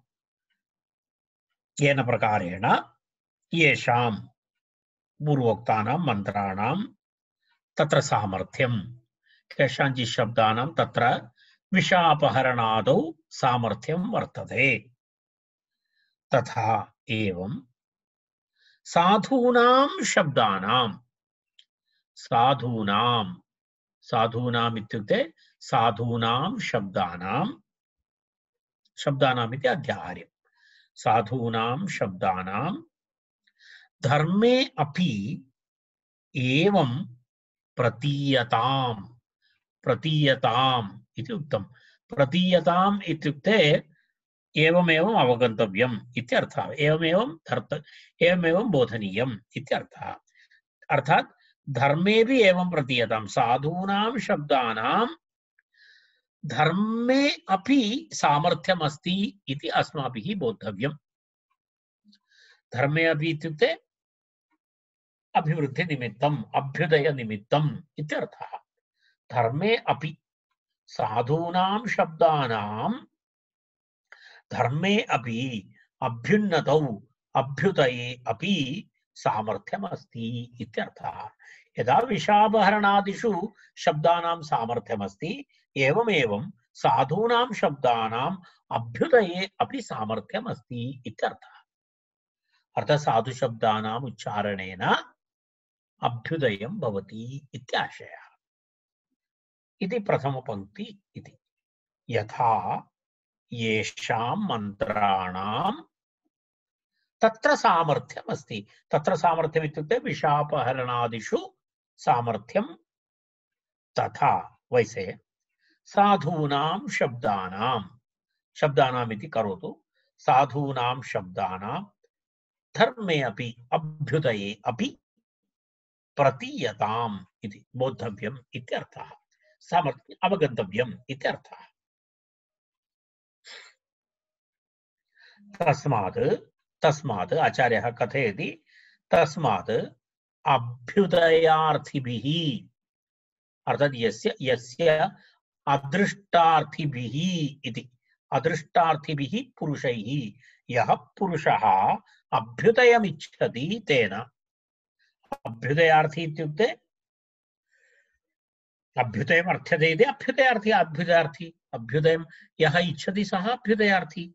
येन प्रकारेण येषां पूर्वोक्तानां मन्त्राणां तत्र सामर्थ्यं केषाञ्चित् शब्दानां तत्र विषापहरणादौ सामर्थ्यं वर्तते, तथा एवं साधूनां शब्दानां साधूनाम् इत्युक्ते साधूनां शब्दानाम् इति अध्याहार्यं। साधूनां शब्दानां धर्मे अपि एवं प्रतीयताम् इति उक्तम्। प्रतीयताम् इत्युक्ते एवमेवम् अवगन्तव्यम् इत्यर्थः, एवमेवं बोधनीयम् इत्यर्थः। अर्थात् धर्मेऽपि एवं प्रतीयताम्, साधूनां शब्दानां धर्मे अपि सामर्थ्यमस्ति इति अस्माभिः बोद्धव्यम्। धर्मे अपि इत्युक्ते अभिवृद्धिनिमित्तम् अभ्युदयनिमित्तम् इत्यर्थः। धर्मे अपि साधूनां शब्दानां धर्मे अपि अभ्युन्नतौ अभ्युदये अपि सामर्थ्यमस्ति इत्यर्थः। यदा विषापहरणादिषु शब्दानां सामर्थ्यमस्ति, एवमेवं साधूनां शब्दानाम् अभ्युदये अपि सामर्थ्यमस्ति इत्यर्थः। अर्थात् साधुशब्दानाम् उच्चारणेन अभ्युदयं भवति इत्याशयः। इति प्रथमपङ्क्ति इति। यथा येषां मन्त्राणां तत्र सामर्थ्यम् अस्ति। तत्र सामर्थ्यम् इत्युक्ते विषापहरणादिषु सामर्थ्यं, तथा वैसे साधूनां शब्दानाम् इति करोतु, साधूनां शब्दानां धर्मे अपि अभ्युदये अपि प्रतीयताम् इति बोद्धव्यम् इत्यर्थः। सामर्थ्यम् अवगन्तव्यम् इत्यर्थः। तस्मात् आचार्यः कथयति, तस्मात् अभ्युदयार्थिभिः, अर्थात् यस्य अदृष्टार्थिभिः इति, अदृष्टार्थिभिः पुरुषैः, यः पुरुषः अभ्युदयमिच्छति तेन। अभ्युदयार्थी इत्युक्ते अभ्युदयम् अर्थ्यते इति अभ्युदयार्थी अभ्युदयं यः इच्छति सः अभ्युदयार्थी।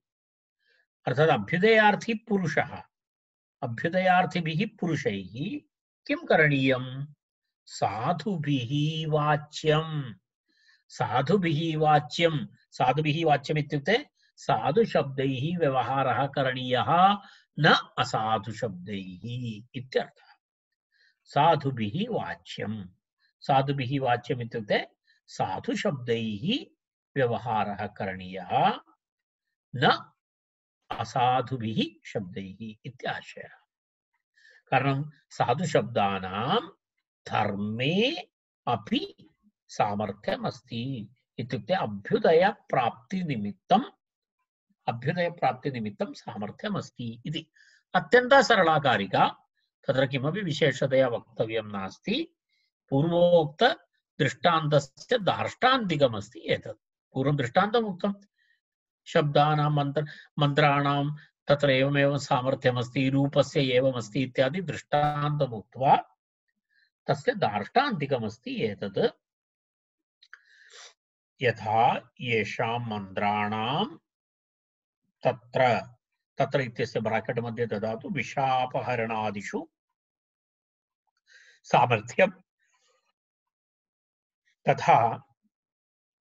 अर्थात् अभ्युदयार्थी पुरुषः, अभ्युदयार्थिभिः पुरुषैः किं करणीयं? साधुभिः वाच्यम् इत्युक्ते साधुशब्दैः व्यवहारः करणीयः, न असाधुशब्दैः इत्यर्थः। साधुभिः वाच्यम् इत्युक्ते साधुशब्दैः व्यवहारः करणीयः, न असाधुभिः शब्दैः इत्याशयः। कारणं साधुशब्दानां धर्मे अपि सामर्थ्यमस्ति इत्युक्ते अभ्युदयप्राप्तिनिमित्तं सामर्थ्यमस्ति इति। अत्यन्ता सरला कारिका, तत्र किमपि विशेषतया वक्तव्यं नास्ति। पूर्वोक्त दृष्टान्तस्य दार्ष्टान्तिकमस्ति एतत्। पूर्वं दृष्टान्तम् उक्तं, शब्दानां मन्त्राणां तत्र एवमेव सामर्थ्यमस्ति, रूपस्य एवमस्ति इत्यादि दृष्टान्तम् उक्त्वा तस्य दार्ष्टान्तिकमस्ति एतत्। यथा येषां मन्त्राणां तत्र इत्यस्य ब्राकेट् मध्ये ददातु, विषापहरणादिषु सामर्थ्यं, तथा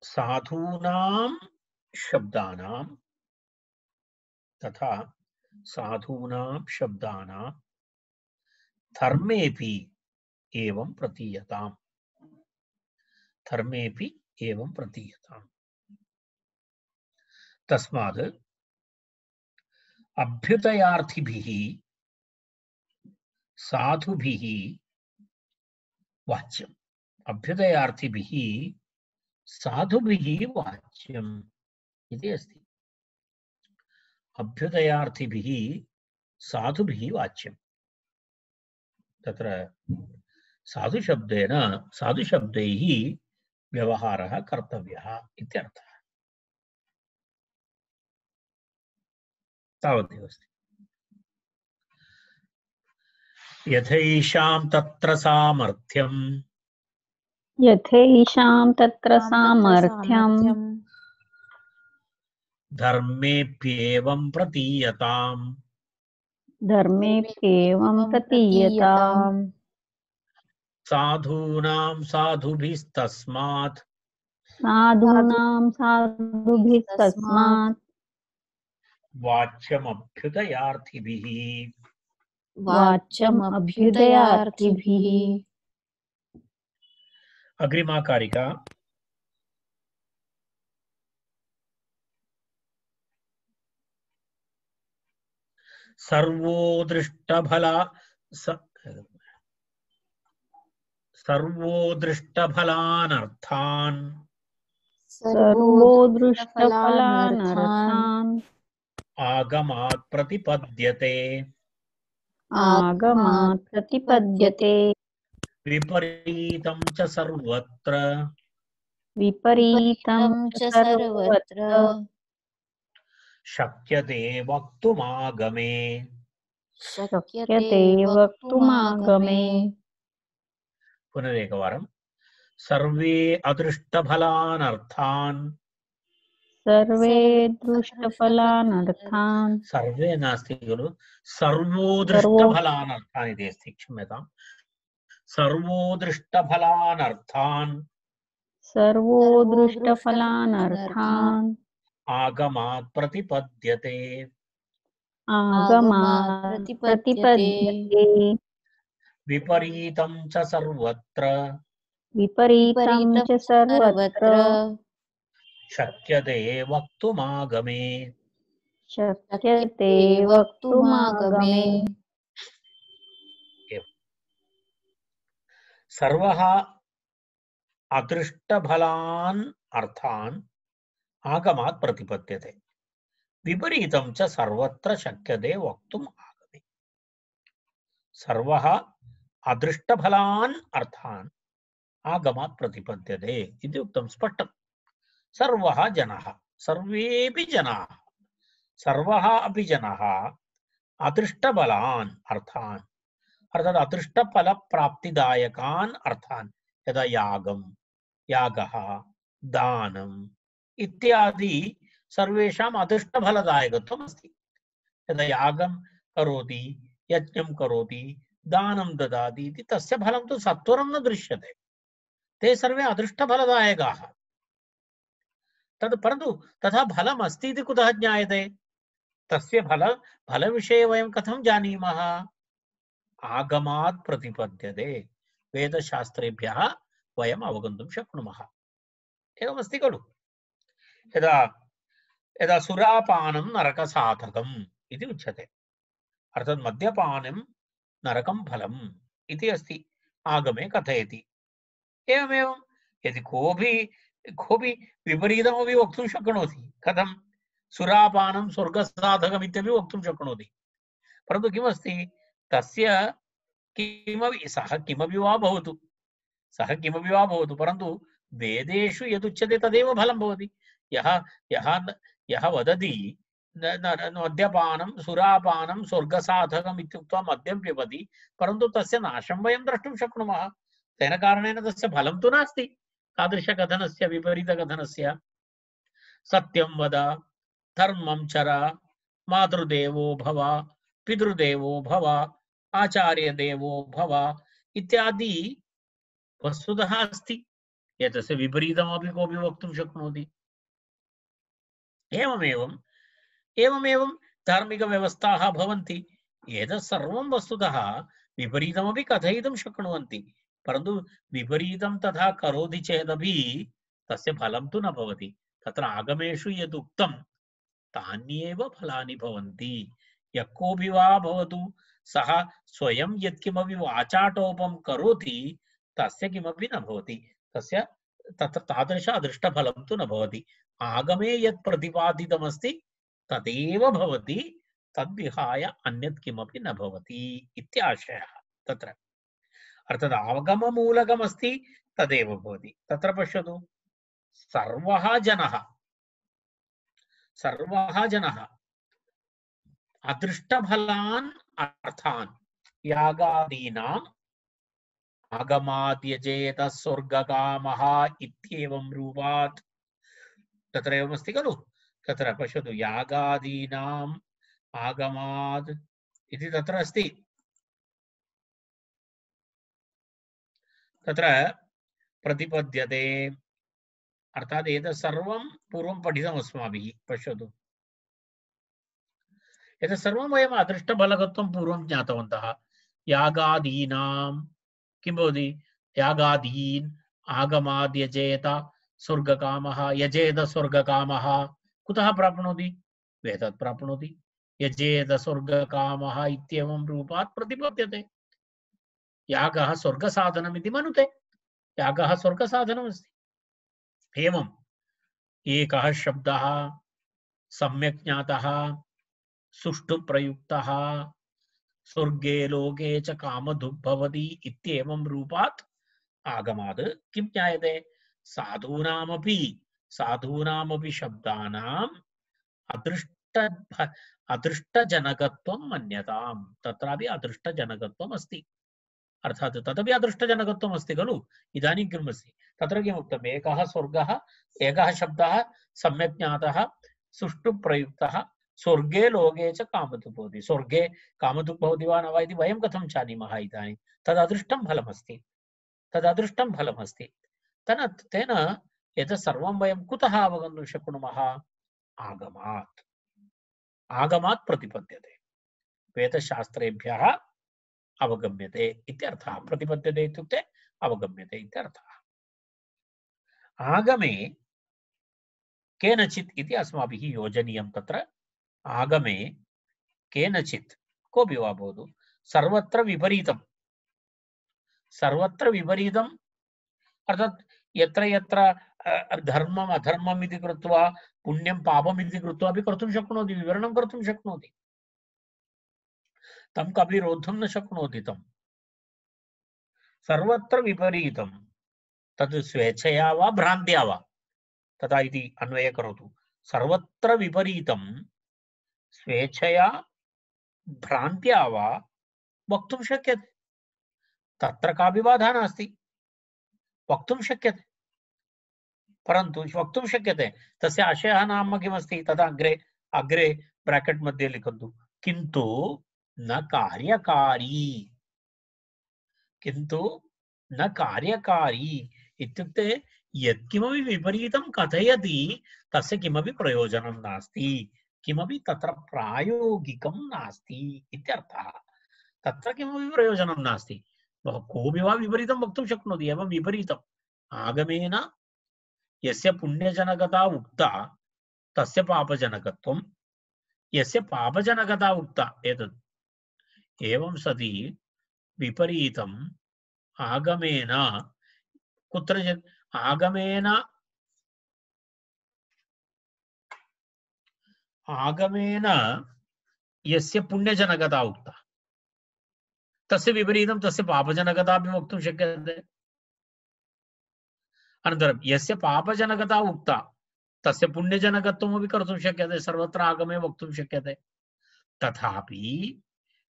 साधूनां शब्दानां धर्मेऽपि एवं प्रतीयताम्। धर्मेऽपि एवं प्रतीयताम्। तस्मात् अभ्युदयार्थिभिः साधुभिः वाच्यम्। अभ्युदयार्थिभिः साधुभिः वाच्यम् इति अस्ति। अभ्युदयार्थिभिः साधुभिः वाच्यम्। तत्र साधुशब्देन साधुशब्दैः व्यवहारः कर्तव्यः इत्यर्थः। तावदेव अस्ति। यथैषां तत्र सामर्थ्यं यथैषां तत्र सामर्थ्यं धर्मेऽप्येवं प्रतीयताम्। धर्मेऽप्येवं प्रतीयताम्। साधूनां साधुभिस्तस्मात् साधूनां साधुभिस्तस्मात् वाच्यमभ्युदयार्थिभिः। वाच्यम् अभ्युदयार्थिभिः। अग्रिमा कारिका सर्वो दृष्टफलानर्थान् सर्वो दृष्टफलानर्थान् आगमात् प्रतिपद्यते। आगमात् प्रतिपद्यते। विपरीतं च सर्वत्र विपरीतं च सर्वत्र शक्यते वक्तुमागमे। शक्यते वक्तुमागमे। पुनरेकवारं सर्वे अदृष्टफलानर्थान् सर्वे दृष्टफलानर्थान् सर्वे नास्ति खलु सर्वो दृष्टफलानर्थान् इति अस्ति। क्षम्यताम्। सर्वो दृष्टफलानर्थान् सर्वो दृष्टफलानर्थान् आगमात् प्रतिपद्यते। आगमात् प्रतिपद्यते। विपरीतं च सर्वत्र विपरीतं च सर्वत्र शक्यते वक्तुमागमे। शक्यते वक्तुमागमे। सर्वः अदृष्टफलान् अर्थान् आगमात् प्रतिपद्यते। विपरीतं च सर्वत्र शक्यते वक्तुम् आगमे। सर्वः अदृष्टफलान् अर्थान् आगमात् प्रतिपद्यते इति उक्तं स्पष्टं। सर्वः जनः सर्वेऽपि जनाः सर्वः अपि जनः अदृष्टफलान् अर्थान् अर्थात् अदृष्टफलप्राप्तिदायकान् अर्थान् यदा यागः दानम् इत्यादि सर्वेषाम् अदृष्टफलदायकत्वम् अस्ति। यदा यागं करोति यज्ञं करोति दानं ददाति इति तस्य फलं तु सत्वरं न दृश्यते। ते सर्वे अदृष्टफलदायकाः। तद् परन्तु तथा फलम् अस्ति इति कुतः ज्ञायते? तस्य फलविषये वयं कथं जानीमः? आगमात् प्रतिपद्यते। वेदशास्त्रेभ्यः वयम् अवगन्तुं शक्नुमः। एवमस्ति खलु। यदा सुरापानं नरकसाधकम् इति उच्यते। अर्थात् मद्यपानं नरकं फलम् इति अस्ति। आगमे कथयति। एवमेवं यदि कोऽपि विपरीतमपि वक्तुं शक्नोति। कथं? सुरापानं स्वर्गसाधकम् इत्यपि वक्तुं शक्नोति। परन्तु किमस्ति तस्य सः किमपि वा भवतु परन्तु वेदेषु यदुच्यते तदेव फलं भवति। यः वदति मद्यपानं सुरापानं स्वर्गसाधकम् इत्युक्त्वा मद्यं पिबति परन्तु तस्य नाशं वयं द्रष्टुं शक्नुमः। तेन कारणेन तस्य फलं तु नास्ति। तादृशकथनस्य विपरीतकथनस्य सत्यं वद धर्मं चर मातृदेवो भव पितृदेवो भव आचार्यदेवो भव इत्यादि वस्तुतः अस्ति। एतस्य विपरीतमपि कोऽपि वक्तुं शक्नोति। एवमेवं धार्मिकव्यवस्थाः भवन्ति। एतत् सर्वं वस्तुतः विपरीतमपि कथयितुं शक्नुवन्ति। परन्तु विपरीतं तथा करोति चेदपि तस्य फलं तु न भवति। तत्र आगमेषु यद् उक्तं तान्येव फलानि भवन्ति। यः कोऽपि वा भवतु, सः स्वयं यत्किमपि वाचाटोपं करोति तस्य किमपि न भवति, तस्य तत्र तादृश अदृष्टफलं तु न भवति। आगमे यत् प्रतिपादितमस्ति तदेव भवति, तद्विहाय अन्यत् किमपि न भवति इत्याशयः तत्र। अर्थात् आगममूलकमस्ति तदेव भवति। तत्र पश्यतु, सर्वः जनः अदृष्टफलान् अर्थान् यागादीनाम् आगमाद्यजेत स्वर्गकामः इत्येवं रूपात्। तत्र एवमस्ति खलु। तत्र पश्यतु, यागादीनाम् आगमाद् इति तत्र अस्ति। तत्र प्रतिपद्यते, अर्थात् एतत् सर्वं पूर्वं पठितम् अस्माभिः। पश्यतु, एतत् सर्वं वयम् अदृष्टफलकत्वं पूर्वं ज्ञातवन्तः। यागादीनां किं भवति? यागादीन् आगमाद् यजेत स्वर्गकामः, यजेत स्वर्गकामः कुतः प्राप्नोति? वेदात् प्राप्नोति। यजेत स्वर्गकामः इत्येवं रूपात् प्रतिपद्यते। यागः स्वर्गसाधनमिति मनुते। यागः स्वर्गसाधनमस्ति। एवम् एकः शब्दः सम्यक् ज्ञातः, सुष्ठु प्रयुक्तः, स्वर्गे लोके च कामधुग्भवति इत्येवं रूपात् आगमात् किं ज्ञायते? साधूनामपि शब्दानाम् अदृष्टजनकत्वं मन्यताम्। तत्रापि अदृष्टजनकत्वम् अस्ति। अर्थात् तदपि अदृष्टजनकत्वम् अस्ति खलु। इदानीं किम् अस्ति? तत्र किम् उक्तम्? एकः स्वर्गः, एकः शब्दः सम्यक् ज्ञातः, सुष्ठु प्रयुक्तः, स्वर्गे लोके च कामधुक् भवति। स्वर्गे कामधुक् भवति वा न वा इति वयं कथं जानीमः? इदानीं तददृष्टं फलमस्ति, तददृष्टं फलमस्ति। तेन एतत् सर्वं वयं कुतः अवगन्तुं शक्नुमः? आगमात्। आगमात् प्रतिपद्यते, वेदशास्त्रेभ्यः अवगम्यते इत्यर्थः। प्रतिपद्यते इत्युक्ते अवगम्यते इत्यर्थः। आगमे केनचित् इति अस्माभिः योजनीयं। तत्र आगमे केनचित्, कोऽपि वा भवतु, सर्वत्र विपरीतं, सर्वत्र विपरीतम् अर्थात् यत्र यत्र धर्मम् अधर्मम् इति कृत्वा, पुण्यं पापम् इति कृत्वा अपि कर्तुं शक्नोति, विवरणं कर्तुं शक्नोति। तं कपि रोद्धुं न शक्नोति। तं सर्वत्र विपरीतं, तद् स्वेच्छया वा भ्रान्त्या वा, तथा इति अन्वये करोतु। सर्वत्र विपरीतं स्वेच्छया भ्रान्त्या वा वक्तुं शक्यते। तत्र कापि बाधा नास्ति, वक्तुं शक्यते। परन्तु वक्तुं शक्यते, तस्य आशयः नाम किमस्ति? तदा अग्रे अग्रे ब्राकेट् मध्ये लिखन्तु। किन्तु न कार्यकारी, किन्तु न कार्यकारी इत्युक्ते यत्किमपि विपरीतं कथयति तस्य किमपि प्रयोजनं नास्ति, किमपि तत्र प्रायोगिकं नास्ति इत्यर्थः। तत्र किमपि प्रयोजनं नास्ति। कोऽपि वा विपरीतं वक्तुं शक्नोति। एवं विपरीतम् आगमेन यस्य पुण्यजनकता उक्ता तस्य पापजनकत्वं, यस्य पापजनकता उक्ता एतत्। एवं सति विपरीतम् आगमेन कुत्रचित् आगमेन यस्य पुण्यजनकता उक्ता तस्य विपरीतं तस्य पापजनकता अपि वक्तुं शक्यते। अनन्तरं यस्य पापजनकता उक्ता तस्य पुण्यजनकत्वमपि कर्तुं शक्यते, सर्वत्र आगमे वक्तुं शक्यते। तथापि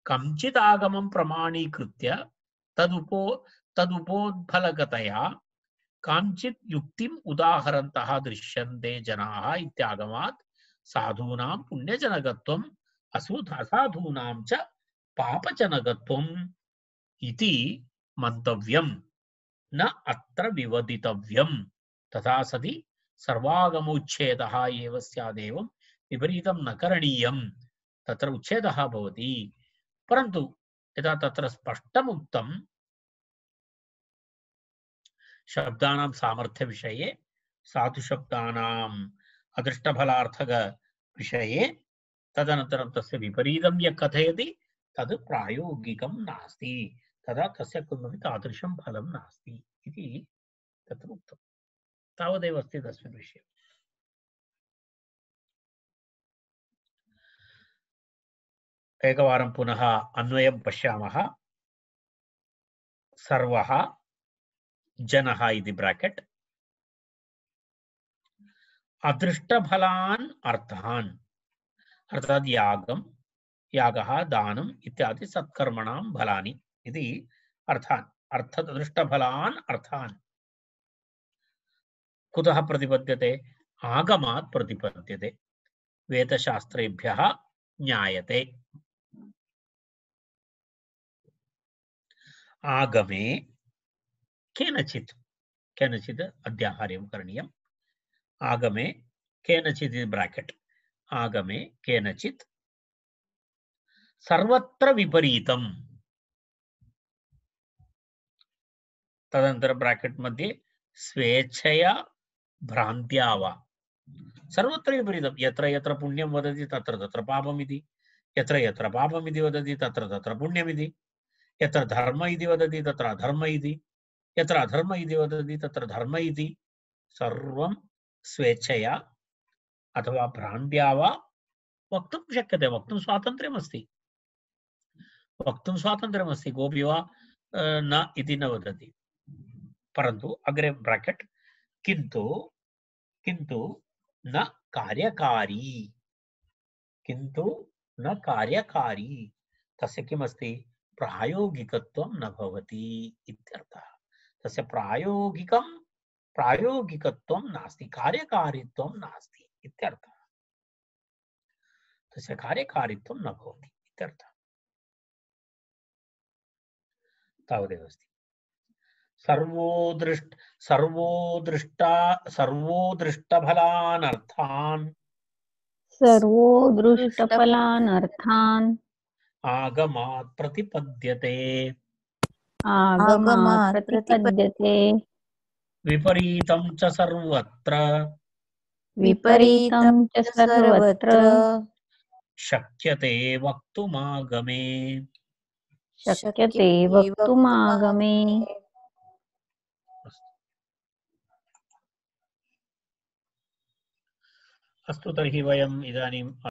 कञ्चित् आगमं प्रमाणीकृत्य तदुपोद्फलकतया काञ्चित् युक्तिम् उदाहरन्तः दृश्यन्ते जनाः इत्यागमात् साधूनां पुण्यजनकत्वम् असाधूनां च पापजनकत्वम् इति मन्तव्यम्, न अत्र विवदितव्यम्। तथा सति सर्वागमोच्छेदः एव स्यादेवं विपरीतं न करणीयम्, तत्र उच्छेदः भवति। परन्तु यदा तत्र स्पष्टमुक्तं शब्दानां सामर्थ्यविषये साधुशब्दानाम् अदृष्टफलार्थकविषये तदनन्तरं तस्य विपरीतं यः कथयति तद् प्रायोगिकं नास्ति तदा तस्य किमपि तादृशं फलं नास्ति इति तत्र उक्तं तावदेव अस्ति तस्मिन् विषये एकवारं पुनः अन्वयं पश्यामः सर्वः जनः इति ब्राकेट् अदृष्टफलान् अर्थान् अर्थात् यागं यागः दानम् इत्यादि सत्कर्मणां फलानि इति अर्थान् अदृष्टफलान् अर्थान् कुतः प्रतिपद्यते आगमात् प्रतिपद्यते वेदशास्त्रेभ्यः ज्ञायते आगमे केनचित् केनचित् अध्याहार्यं करणीयम् आगमे केनचित् ब्राकेट् आगमे केनचित् सर्वत्र विपरीतम् तदनन्तरं ब्राकेट् मध्ये स्वेच्छया भ्रान्त्या वा सर्वत्र विपरीतं यत्र यत्र पुण्यं वदति तत्र तत्र पापमिति यत्र यत्र पापमिति वदति तत्र तत्र पुण्यमिति यत्र धर्म इति वदति तत्र अधर्म इति यत्र अधर्म इति वदति तत्र धर्म इति सर्वं स्वेच्छया अथवा भ्रान्त्या वा वक्तुं शक्यते वक्तुं स्वातन्त्र्यमस्ति कोऽपि वा न इति न वदति परन्तु अग्रे ब्राकेट् किन्तु न कार्यकारी तस्य किमस्ति प्रायोगिकत्वं न भवति इत्यर्थः तस्य प्रायोगिकत्वं नास्ति कार्यकारित्वं नास्ति इत्यर्थः तस्य कार्यकारित्वं न भवति इत्यर्थः तावदेव अस्ति सर्वोदृष्टफलान् अर्थान् आगमात् प्रतिपद्यते विपरीतं च सर्वत्र शक्यते वक्तुमागमे अस्तु तर्हि वयम् इदानीम्